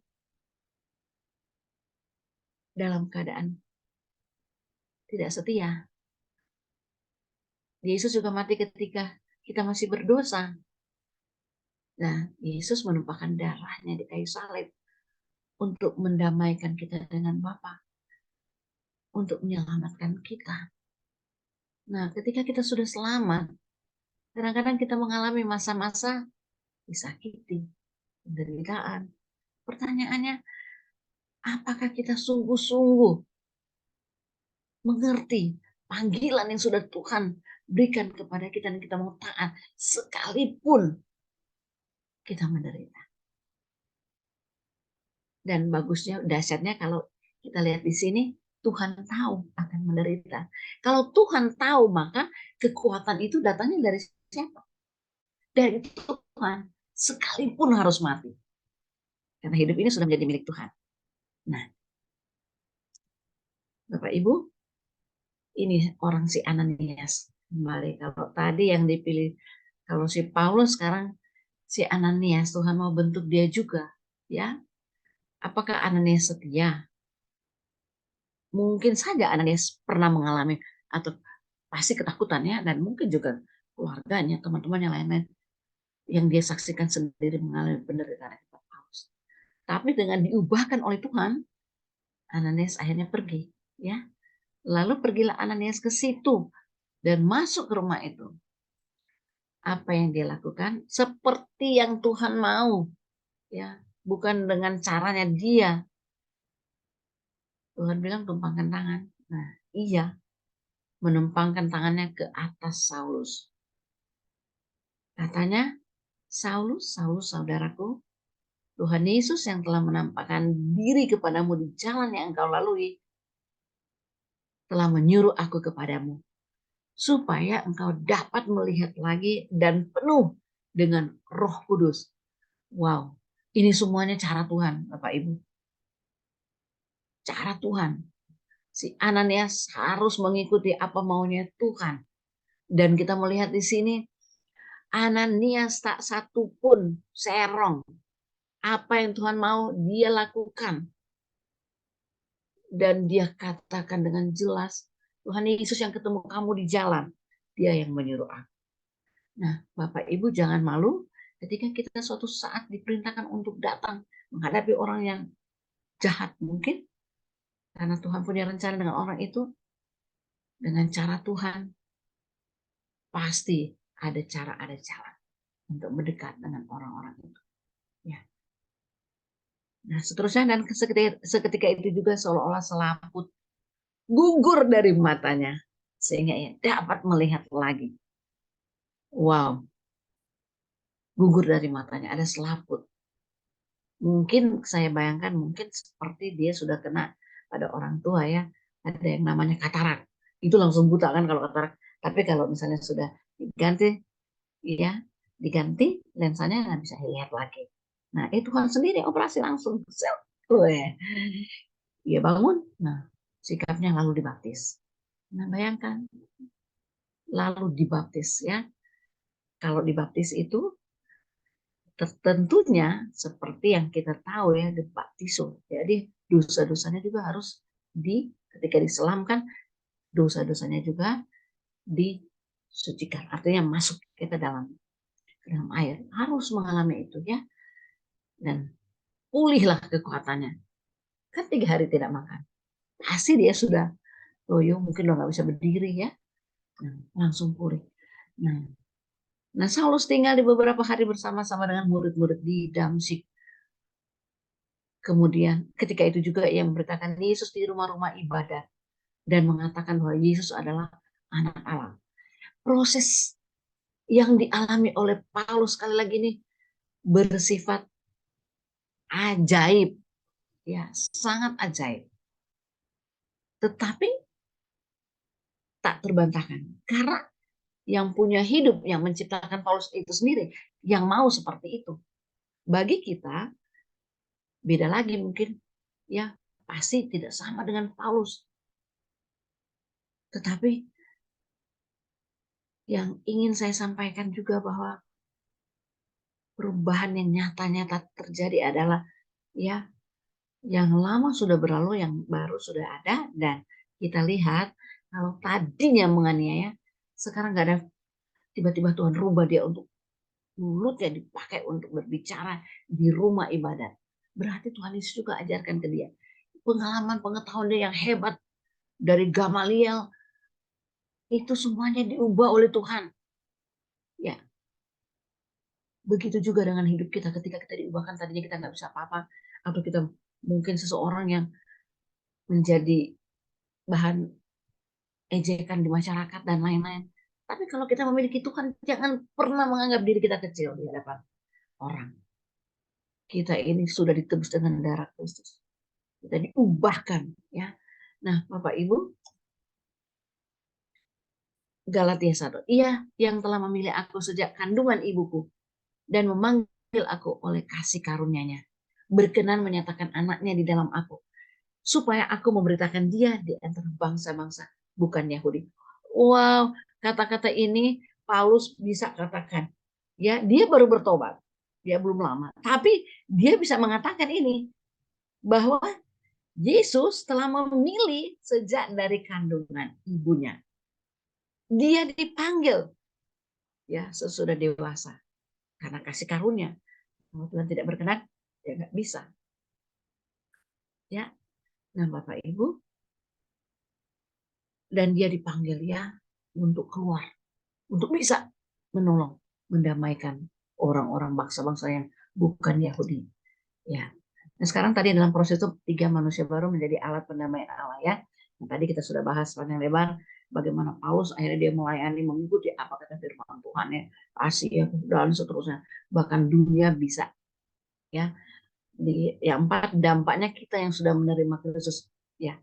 dalam keadaan tidak setia. Yesus juga mati ketika kita masih berdosa. Nah, Yesus menumpahkan darahnya di kayu salib untuk mendamaikan kita dengan Bapa, untuk menyelamatkan kita. Nah, ketika kita sudah selamat, kadang-kadang kita mengalami masa-masa disakiti, penderitaan. Pertanyaannya, apakah kita sungguh-sungguh mengerti panggilan yang sudah Tuhan berikan kepada kita dan kita mau taat sekalipun kita menderita? Dan bagusnya, dahsyatnya kalau kita lihat di sini, Tuhan tahu akan menderita. Kalau Tuhan tahu, maka kekuatan itu datangnya dari siapa? Dari Tuhan. Sekalipun harus mati. Karena hidup ini sudah menjadi milik Tuhan. Nah, Bapak Ibu, ini orang si Ananias. Kembali, kalau tadi yang dipilih, kalau si Paulus, sekarang si Ananias, Tuhan mau bentuk dia juga. Ya, apakah Ananias setia? Mungkin saja Ananias pernah mengalami atau pasti ketakutannya, dan mungkin juga keluarganya, teman-teman yang lain-lain yang dia saksikan sendiri mengalami penderitaan akibat Paulus. Tapi dengan diubahkan oleh Tuhan, Ananias akhirnya pergi, ya. Lalu pergilah Ananias ke situ dan masuk ke rumah itu. Apa yang dia lakukan? Seperti yang Tuhan mau, ya, bukan dengan caranya dia. Tuhan bilang tumpangkan tangan. Nah, iya, menumpangkan tangannya ke atas Saulus. Katanya, Saulus, Saulus saudaraku, Tuhan Yesus yang telah menampakkan diri kepadamu di jalan yang engkau lalui, telah menyuruh aku kepadamu, supaya engkau dapat melihat lagi dan penuh dengan Roh Kudus. Wow, ini semuanya cara Tuhan, Bapak Ibu. Cara Tuhan. Si Ananias harus mengikuti apa maunya Tuhan. Dan kita melihat di sini, Ananias tak satu pun serong. Apa yang Tuhan mau, dia lakukan. Dan dia katakan dengan jelas, Tuhan Yesus yang ketemu kamu di jalan, dia yang menyuruh aku. Nah, Bapak Ibu jangan malu ketika kita suatu saat diperintahkan untuk datang menghadapi orang yang jahat mungkin, karena Tuhan punya rencana dengan orang itu. Dengan cara Tuhan pasti ada cara, ada cara untuk mendekat dengan orang-orang itu, ya. Nah, seterusnya, dan seketika itu juga seolah-olah selaput gugur dari matanya sehingga ia dapat melihat lagi. Wow, gugur dari matanya, ada selaput. Mungkin saya bayangkan, mungkin seperti dia sudah kena pada orang tua, ya. Ada yang namanya katarak. Itu langsung buta kan kalau katarak. Tapi kalau misalnya sudah diganti, ya, diganti lensanya nggak bisa lihat lagi. Nah, itu Tuhan sendiri operasi langsung. Dia bangun. Nah, sikapnya lalu dibaptis. Nah, bayangkan, lalu dibaptis, ya. Kalau dibaptis itu tentunya seperti yang kita tahu, ya, dibaptiso. Jadi dosa-dosanya juga harus ketika diselamkan, dosa-dosanya juga disucikan. Artinya masuk kita dalam air. Harus mengalami itu, ya. Dan pulihlah kekuatannya. Kan 3 hari tidak makan. Pasti dia sudah loyo, mungkin udah nggak bisa berdiri, ya. Nah, langsung pulih. Nah, Saulus tinggal di beberapa hari bersama-sama dengan murid-murid di Damsyik. Kemudian ketika itu juga ia memberitakan Yesus di rumah-rumah ibadat dan mengatakan bahwa Yesus adalah anak Allah. Proses yang dialami oleh Paulus sekali lagi ini bersifat ajaib, ya, sangat ajaib. Tetapi tak terbantahkan karena yang punya hidup, yang menciptakan Paulus itu sendiri, yang mau seperti itu. Bagi kita beda lagi mungkin, ya, pasti tidak sama dengan Paulus. Tetapi yang ingin saya sampaikan juga bahwa perubahan yang nyata-nyata terjadi adalah, ya, yang lama sudah berlalu, yang baru sudah ada, dan kita lihat kalau tadinya menganiaya, sekarang nggak ada, tiba-tiba Tuhan rubah dia untuk mulutnya dipakai untuk berbicara di rumah ibadat. Berarti Tuhan Yesus juga ajarkan ke dia pengalaman pengetahuan dia yang hebat dari Gamaliel, itu semuanya diubah oleh Tuhan. Ya, begitu juga dengan hidup kita ketika kita diubahkan, tadinya kita nggak bisa apa-apa, atau kita mungkin seseorang yang menjadi bahan ejekan di masyarakat dan lain-lain. Tapi kalau kita memiliki Tuhan, jangan pernah menganggap diri kita kecil di hadapan orang. Kita ini sudah ditebus dengan darah Kristus. Kita diubahkan, ya. Nah, Bapak Ibu, Galatia 1. Ia yang telah memilih aku sejak kandungan ibuku dan memanggil aku oleh kasih karunia-Nya, berkenan menyatakan anaknya di dalam aku, supaya aku memberitakan dia di antara bangsa-bangsa bukan Yahudi. Wow, kata-kata ini Paulus bisa katakan. Ya, dia baru bertobat. Dia belum lama, tapi dia bisa mengatakan ini bahwa Yesus telah memilih sejak dari kandungan ibunya. Dia dipanggil, ya, sesudah dewasa karena kasih karunia. Kalau Tuhan tidak berkenan, ya nggak bisa. Ya, nah Bapak Ibu, dan dia dipanggil, ya, untuk keluar, untuk bisa menolong, mendamaikan orang-orang bangsa-bangsa yang bukan Yahudi. Ya. Nah, sekarang tadi dalam proses itu 3 manusia baru menjadi alat pendamaian Allah, ya. Nah, tadi kita sudah bahas panjang lebar bagaimana Paulus akhirnya dia melayani, mengikuti apa kata firman Tuhan, ya, Asia dan seterusnya, bahkan dunia bisa, ya. Yang 4, dampaknya kita yang sudah menerima Kristus, ya.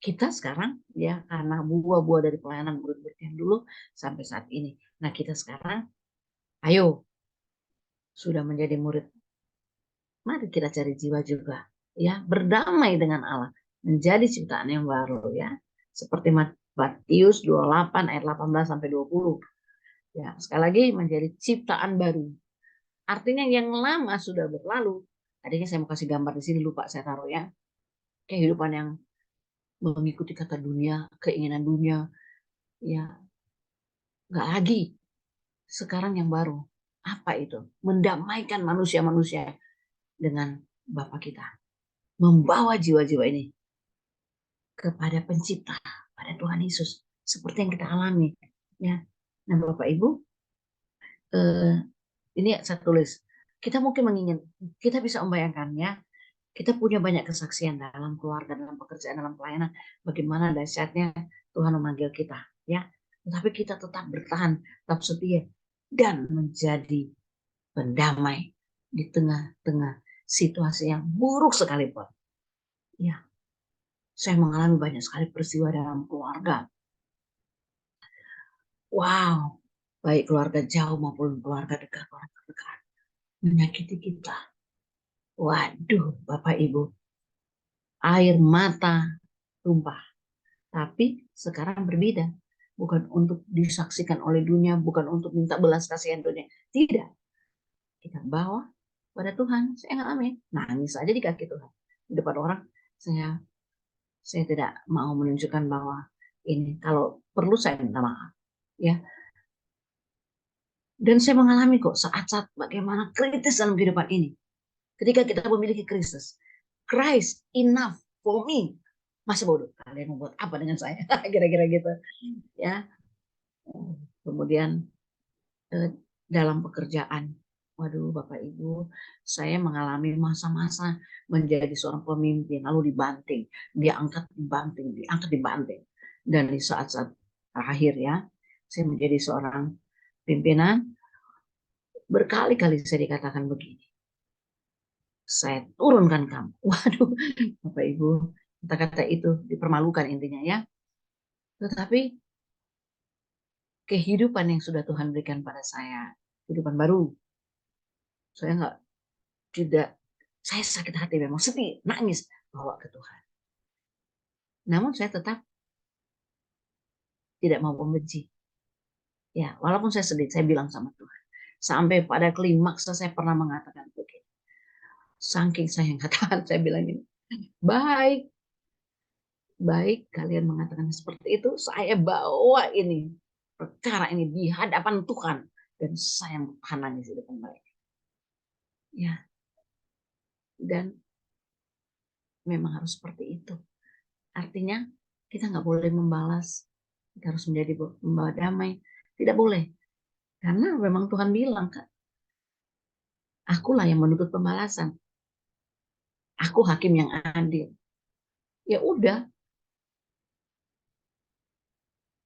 Kita sekarang, ya, karena buah-buah dari pelayanan murid-murid yang dulu sampai saat ini. Nah, kita sekarang ayo sudah menjadi murid. Mari kita cari jiwa juga, ya, berdamai dengan Allah, menjadi ciptaan yang baru, ya. Seperti Matius 28 ayat 18 sampai 20. Ya, sekali lagi menjadi ciptaan baru. Artinya yang lama sudah berlalu. Tadinya saya mau kasih gambar di sini, lupa saya taruh, ya. Kehidupan yang mengikuti kata dunia, keinginan dunia, ya, nggak lagi. Sekarang yang baru, apa itu? Mendamaikan manusia-manusia dengan Bapa kita. Membawa jiwa-jiwa ini kepada pencipta, pada Tuhan Yesus. Seperti yang kita alami. Ya. Nah, Bapak Ibu, ini saya tulis. Kita mungkin kita bisa membayangkannya, kita punya banyak kesaksian dalam keluarga, dalam pekerjaan, dalam pelayanan, bagaimana dahsyatnya Tuhan memanggil kita, ya. Tetapi kita tetap bertahan, tetap setia, dan menjadi pendamai di tengah-tengah situasi yang buruk sekalipun. Ya, saya mengalami banyak sekali peristiwa dalam keluarga. Wow, baik keluarga jauh maupun keluarga dekat, orang terdekat, menyakiti kita. Waduh, Bapak Ibu, air mata tumpah. Tapi sekarang berbeda. Bukan untuk disaksikan oleh dunia, bukan untuk minta belas kasihan dunia. Tidak. Kita bawa pada Tuhan. Saya alami. Nangis aja di kaki Tuhan. Di depan orang, saya tidak mau menunjukkan bahwa ini. Kalau perlu saya minta maaf. Ya. Dan saya mengalami kok saat-saat bagaimana kritis dalam kehidupan ini. Ketika kita memiliki Kristus. Christ enough for me. Masa bodoh. Kalian membuat apa dengan saya? Kira-kira gitu. Ya. Kemudian dalam pekerjaan, Waduh, Bapak Ibu, saya mengalami masa-masa menjadi seorang pemimpin, lalu dibanting, diangkat, dibanting. Dan di saat-saat terakhir ya, saya menjadi seorang pimpinan, berkali-kali saya dikatakan begini, saya turunkan kamu. Waduh, Bapak Ibu, kata-kata itu dipermalukan intinya ya. Tetapi kehidupan yang sudah Tuhan berikan pada saya, kehidupan baru, saya tidak, saya sakit hati memang, sedih, nangis, bawa ke Tuhan. Namun saya tetap tidak mau membenci. Ya, walaupun saya sedih, saya bilang sama Tuhan. Sampai pada klimaks saya pernah mengatakan begini. Saking saya nggak tahan, saya bilang ini, baik, baik kalian mengatakan seperti itu, saya bawa ini perkara ini di hadapan Tuhan dan saya akan nangis di depan mereka. Ya, dan memang harus seperti itu. Artinya kita nggak boleh membalas, kita harus menjadi pembawa damai. Tidak boleh, karena memang Tuhan bilang kan, akulah yang menuntut pembalasan. Aku hakim yang adil. Ya udah,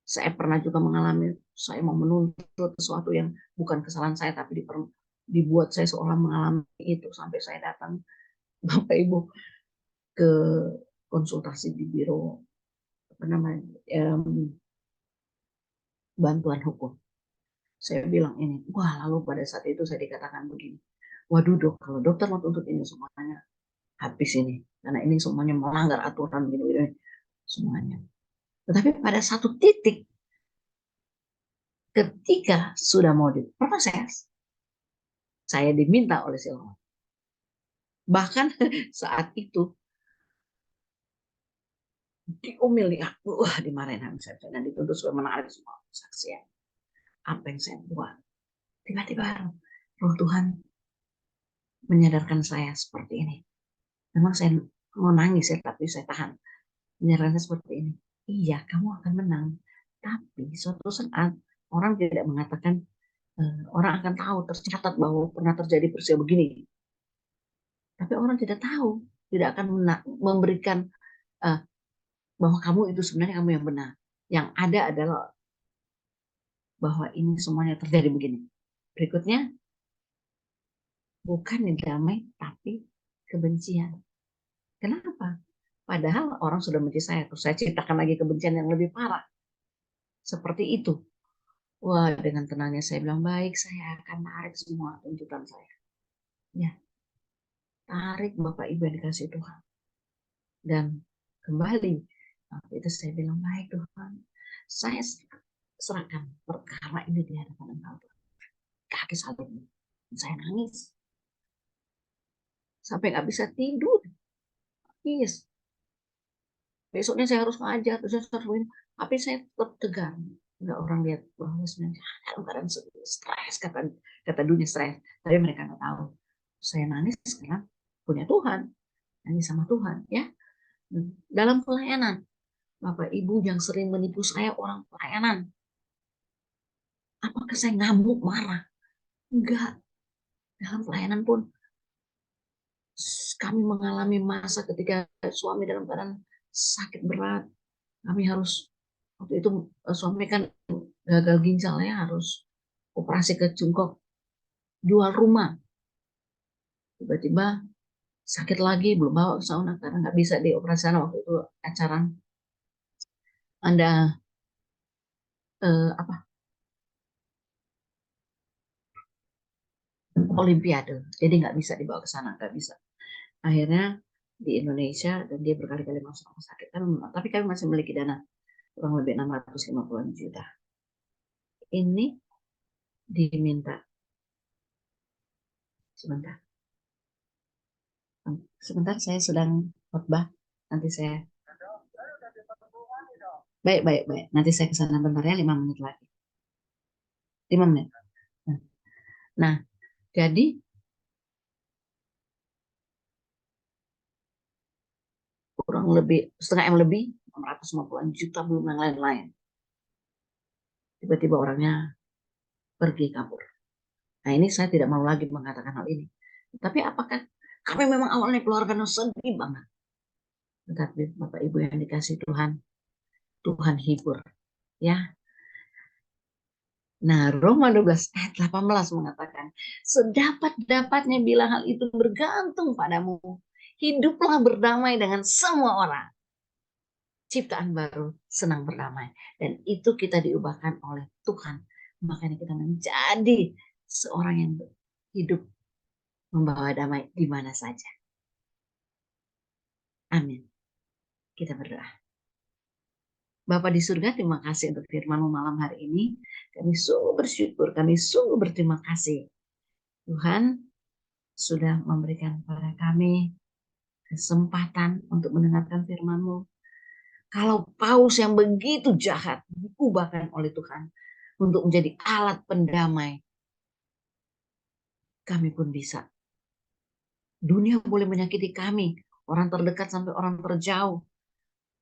saya pernah juga mengalami, saya mau menuntut sesuatu yang bukan kesalahan saya, tapi dibuat saya seolah mengalami itu sampai saya datang, Bapak Ibu, ke konsultasi di biro apa namanya, bantuan hukum. Saya bilang ini, wah, lalu pada saat itu saya dikatakan begini, waduh dok, kalau dokter mau tuntut ini semuanya habis ini, karena ini semuanya melanggar aturan gini-gini semuanya. Tetapi pada satu titik ketika sudah mau diproses, saya diminta oleh si Allah. Bahkan saat itu diumil, dimarahin habis saya dan dituntut supaya menarik semua kesaksian apa yang saya buat. Tiba-tiba Roh Tuhan menyadarkan saya seperti ini. Memang saya mau nangis ya, tapi saya tahan. Menyadarkan saya seperti ini. Iya, kamu akan menang. Tapi suatu saat orang tidak mengatakan, orang akan tahu, tercatat bahwa pernah terjadi peristiwa begini. Tapi orang tidak tahu, tidak akan memberikan bahwa kamu itu sebenarnya kamu yang benar. Yang ada adalah bahwa ini semuanya terjadi begini. Berikutnya, bukan damai, tapi kebencian. Kenapa? Padahal orang sudah benci saya, terus saya ceritakan lagi kebencian yang lebih parah. Seperti itu. Wah, dengan tenangnya saya bilang, baik, saya akan tarik semua tuntutan saya. Ya, tarik Bapak Ibu yang dikasih Tuhan. Dan kembali, waktu itu saya bilang, baik Tuhan, saya serahkan perkara ini di hadapan Engkau. Kaki salib. Saya nangis. Sampai nggak bisa tidur. Yes. Besoknya saya harus ngajar, tapi saya tetap tegar. Nggak orang lihat bahwa sebenarnya dalam keadaan stres, kata dunia stres. Tapi mereka nggak tahu. Saya nangis karena punya Tuhan, nangis sama Tuhan, ya. Dalam pelayanan, Bapak Ibu yang sering menipu saya orang pelayanan, apakah saya ngamuk marah? Enggak. Dalam pelayanan pun kami mengalami masa ketika suami dalam keadaan sakit berat. Kami harus, waktu itu suami kan gagal ginjal ya, harus operasi ke Cungkok, jual rumah. Tiba-tiba sakit lagi, belum bawa ke sauna karena nggak bisa dioperasi sana waktu itu acara Anda apa Olimpiade, jadi nggak bisa dibawa ke sana, nggak bisa. Akhirnya di Indonesia dan dia berkali-kali masuk rumah sakit kan, tapi kami masih memiliki dana kurang lebih 650 juta. Ini diminta sebentar. Sebentar, saya sedang khotbah. Nanti saya baik, baik, baik. Nanti saya ke sana bentar ya, 5 menit lagi. 5 menit. Nah, jadi kurang lebih setengah M lebih, 650 juta belum yang lain-lain. Tiba-tiba orangnya pergi kabur. Nah, ini saya tidak mau lagi mengatakan hal ini. Tapi apakah kami memang awalnya keluarga yang sedih banget. Tetapi Bapak Ibu yang dikasih Tuhan, Tuhan hibur. Ya. Nah, Roma 12 ayat 18 mengatakan, sedapat-dapatnya bila hal itu bergantung padamu, hiduplah berdamai dengan semua orang. Ciptaan baru senang berdamai. Dan itu kita diubahkan oleh Tuhan. Makanya kita menjadi seorang yang hidup membawa damai di mana saja. Amin. Kita berdoa. Bapa di surga, terima kasih untuk firman-Mu malam hari ini. Kami sungguh bersyukur, kami sungguh berterima kasih. Tuhan sudah memberikan kepada kami kesempatan untuk mendengarkan firman-Mu. Kalau paus yang begitu jahat diubahkan oleh Tuhan untuk menjadi alat pendamai, kami pun bisa. Dunia boleh menyakiti kami, orang terdekat sampai orang terjauh.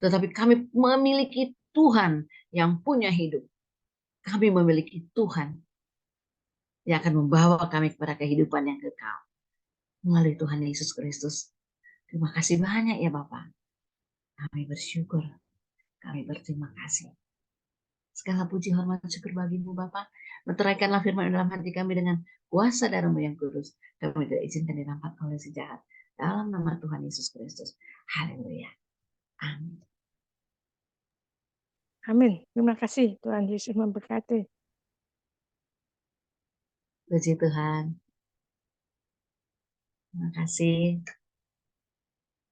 Tetapi kami memiliki Tuhan yang punya hidup. Kami memiliki Tuhan yang akan membawa kami kepada kehidupan yang kekal. Melalui Tuhan Yesus Kristus. Terima kasih banyak ya Bapak. Kami bersyukur. Kami berterima kasih. Segala puji hormat syukur bagimu Bapak. Menteraikanlah firman dalam hati kami dengan kuasa darah-Mu yang kudus. Kami tidak izinkan dirampas oleh si jahat. Dalam nama Tuhan Yesus Kristus. Haleluya. Amin. Amin. Terima kasih. Tuhan Yesus memberkati. Puji Tuhan. Terima kasih.